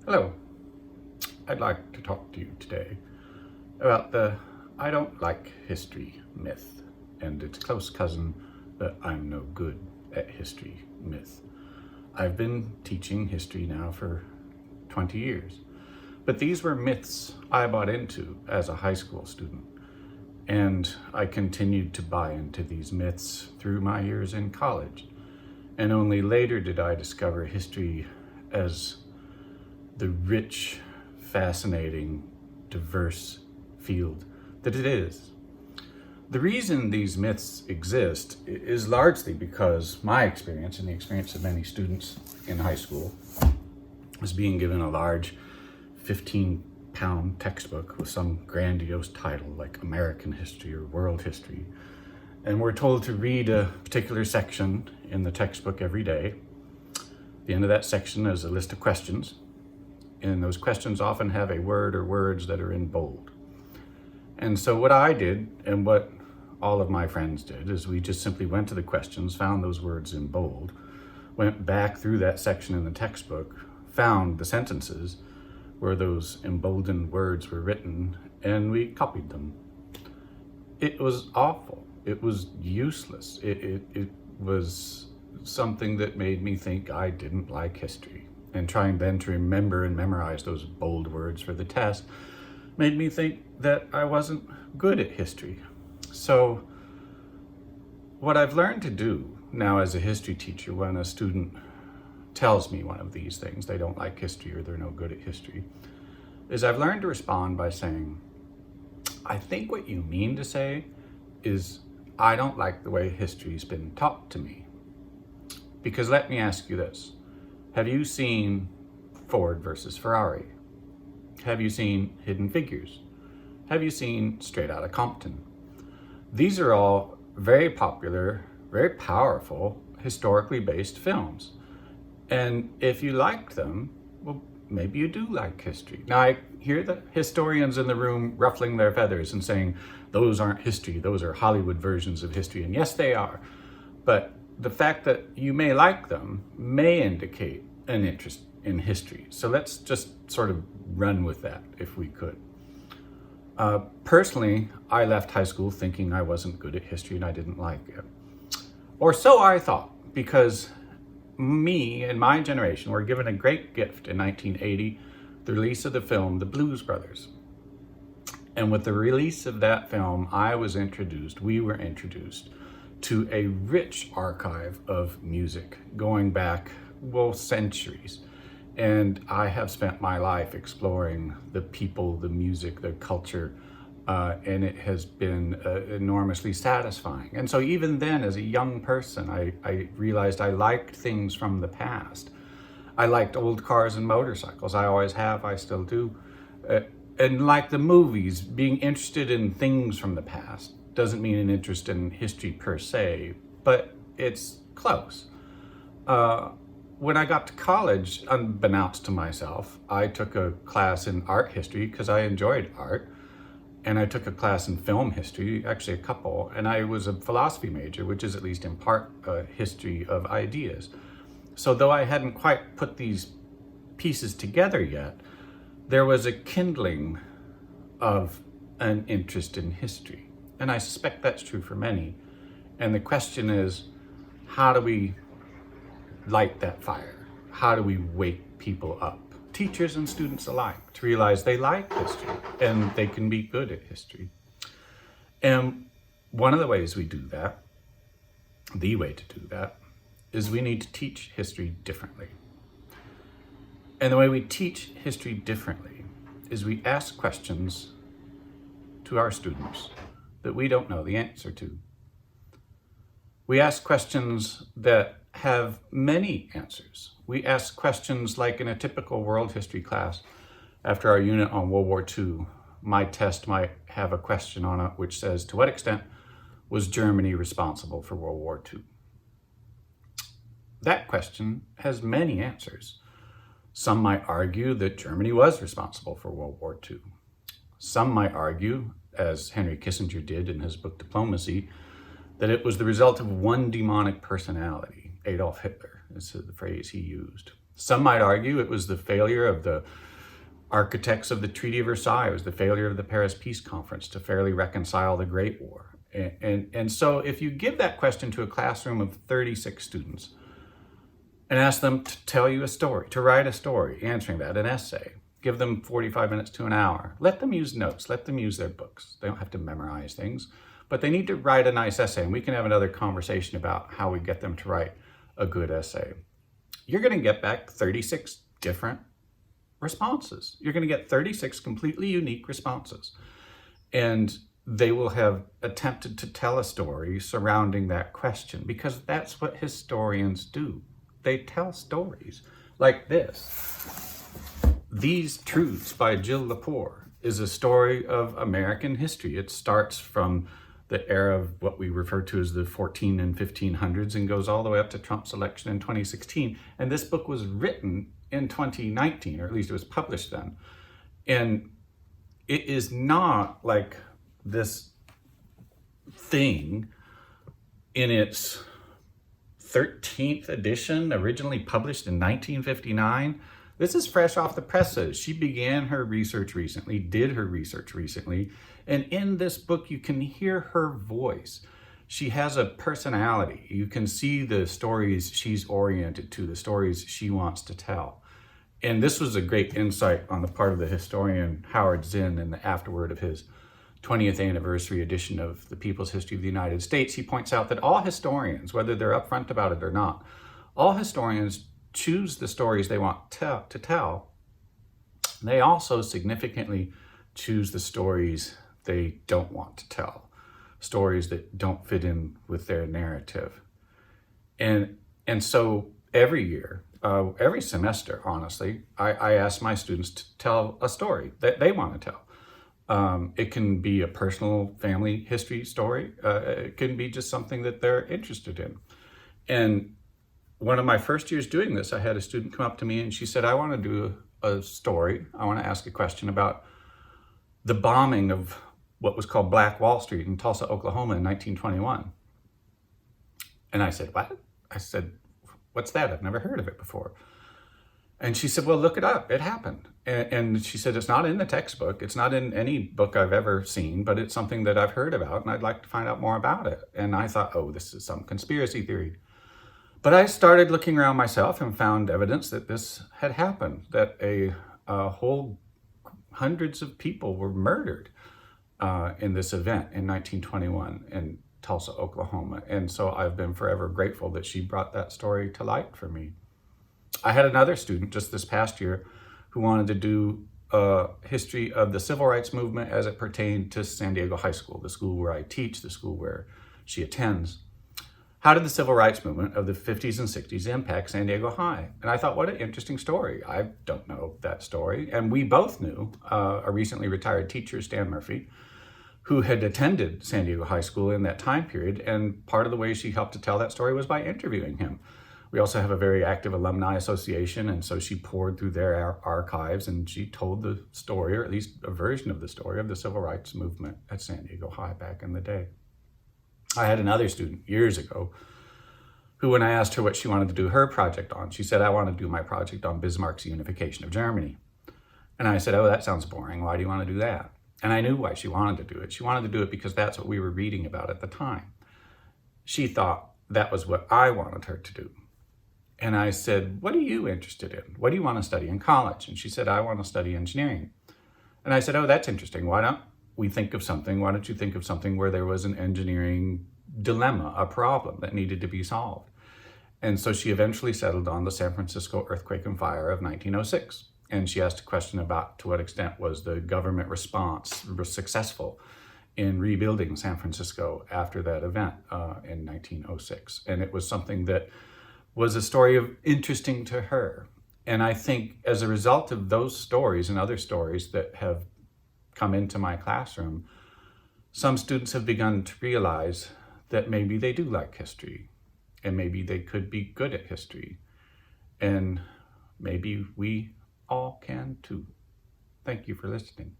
Hello, I'd like to talk to you today about the I don't like history myth and its close cousin, the I'm no good at history myth. I've been teaching history now for 20 years, but these were myths I bought into as a high school student, and I continued to buy into these myths through my years in college, and only later did I discover history as the rich, fascinating, diverse field that it is. The reason these myths exist is largely because my experience and the experience of many students in high school was being given a large 15-pound textbook with some grandiose title like American history or world history. And we're told to read a particular section in the textbook every day. At the end of that section is a list of questions. And those questions often have a word or words that are in bold. And so what I did, and what all of my friends did, is we just simply went to the questions, found those words in bold, went back through that section in the textbook, found the sentences where those emboldened words were written, and we copied them. It was awful. It was useless. It was something that made me think I didn't like history. And trying then to remember and memorize those bold words for the test made me think that I wasn't good at history. So what I've learned to do now as a history teacher, when a student tells me one of these things, they don't like history or they're no good at history, is I've learned to respond by saying, I think what you mean to say is, I don't like the way history's been taught to me. Because let me ask you this. Have you seen Ford versus Ferrari? Have you seen Hidden Figures? Have you seen Straight Outta Compton? These are all very popular, very powerful, historically based films. And if you liked them, well, maybe you do like history. Now, I hear the historians in the room ruffling their feathers and saying, those aren't history, those are Hollywood versions of history. And yes, they are. But the fact that you may like them may indicate an interest in history. So let's just sort of run with that if we could. Personally, I left high school thinking I wasn't good at history and I didn't like it. Or so I thought, because me and my generation were given a great gift in 1980, the release of the film The Blues Brothers. And with the release of that film, we were introduced to a rich archive of music going back, well, centuries. And I have spent my life exploring the people, the music, the culture, and it has been enormously satisfying. And so even then, as a young person, I realized I liked things from the past. I liked old cars and motorcycles. I always have, I still do. And like the movies, being interested in things from the past doesn't mean an interest in history per se, but it's close. When I got to college, unbeknownst to myself, I took a class in art history because I enjoyed art. And I took a class in film history, actually a couple, and I was a philosophy major, which is at least in part a history of ideas. So though I hadn't quite put these pieces together yet, there was a kindling of an interest in history. And I suspect that's true for many. And the question is, how do we light that fire? How do we wake people up, teachers and students alike, to realize they like history and they can be good at history? And one of the ways we do that, the way to do that, is we need to teach history differently. And the way we teach history differently is we ask questions to our students that we don't know the answer to. We ask questions that have many answers. We ask questions like in a typical world history class, after our unit on World War II, my test might have a question on it which says, to what extent was Germany responsible for World War II? That question has many answers. Some might argue that Germany was responsible for World War II. Some might argue, as Henry Kissinger did in his book Diplomacy, that it was the result of one demonic personality, Adolf Hitler, is the phrase he used. Some might argue it was the failure of the architects of the Treaty of Versailles. It was the failure of the Paris Peace Conference to fairly reconcile the Great War. And so if you give that question to a classroom of 36 students and ask them to tell you a story, to write a story, answering that, an essay, give them 45 minutes to an hour, let them use notes, let them use their books. They don't have to memorize things, but they need to write a nice essay, and we can have another conversation about how we get them to write a good essay. You're going to get back 36 different responses. You're going to get 36 completely unique responses. And they will have attempted to tell a story surrounding that question, because that's what historians do. They tell stories like this. These Truths by Jill Lepore is a story of American history. It starts from the era of what we refer to as the 14 and 1500s and goes all the way up to Trump's election in 2016. And this book was written in 2019, or at least it was published then. And it is not like this thing in its 13th edition, originally published in 1959. This is fresh off the presses. She began her research recently, did her research recently, and in this book you can hear her voice. She has a personality. You can see the stories she's oriented to, the stories she wants to tell. And this was a great insight on the part of the historian Howard Zinn in the afterword of his 20th anniversary edition of The People's History of the United States. He points out that all historians, whether they're upfront about it or not, all historians choose the stories they want to tell. They also significantly choose the stories they don't want to tell, stories that don't fit in with their narrative. And so every year, every semester, honestly, I ask my students to tell a story that they want to tell. It can be a personal family history story. It can be just something that they're interested in. And one of my first years doing this, I had a student come up to me and she said, I want to do a story. I want to ask a question about the bombing of what was called Black Wall Street in Tulsa, Oklahoma in 1921. And I said, what? I said, what's that? I've never heard of it before. And she said, well, look it up. It happened. And she said, it's not in the textbook. It's not in any book I've ever seen, but it's something that I've heard about and I'd like to find out more about it. And I thought, oh, this is some conspiracy theory. But I started looking around myself and found evidence that this had happened, that a whole hundreds of people were murdered in this event in 1921 in Tulsa, Oklahoma. And so I've been forever grateful that she brought that story to light for me. I had another student just this past year who wanted to do a history of the civil rights movement as it pertained to San Diego High School, the school where I teach, the school where she attends. How did the civil rights movement of the 50s and 60s impact San Diego High? And I thought, what an interesting story. I don't know that story. And we both knew a recently retired teacher, Stan Murphy, who had attended San Diego High School in that time period. And part of the way she helped to tell that story was by interviewing him. We also have a very active alumni association, and so she poured through their archives and she told the story, or at least a version of the story, of the civil rights movement at San Diego High back in the day. I had another student years ago who, when I asked her what she wanted to do her project on, she said, I want to do my project on Bismarck's unification of Germany. And I said, oh, that sounds boring. Why do you want to do that? And I knew why she wanted to do it. She wanted to do it because that's what we were reading about at the time. She thought that was what I wanted her to do. And I said, what are you interested in? What do you want to study in college? And she said, I want to study engineering. And I said, oh, that's interesting. Why don't you think of something where there was an engineering dilemma, a problem that needed to be solved? And so she eventually settled on the San Francisco earthquake and fire of 1906. And she asked a question about to what extent was the government response successful in rebuilding San Francisco after that event in 1906. And it was something that was a story of interesting to her. And I think as a result of those stories and other stories that have come into my classroom, some students have begun to realize that maybe they do like history, and maybe they could be good at history, and maybe we all can too. Thank you for listening.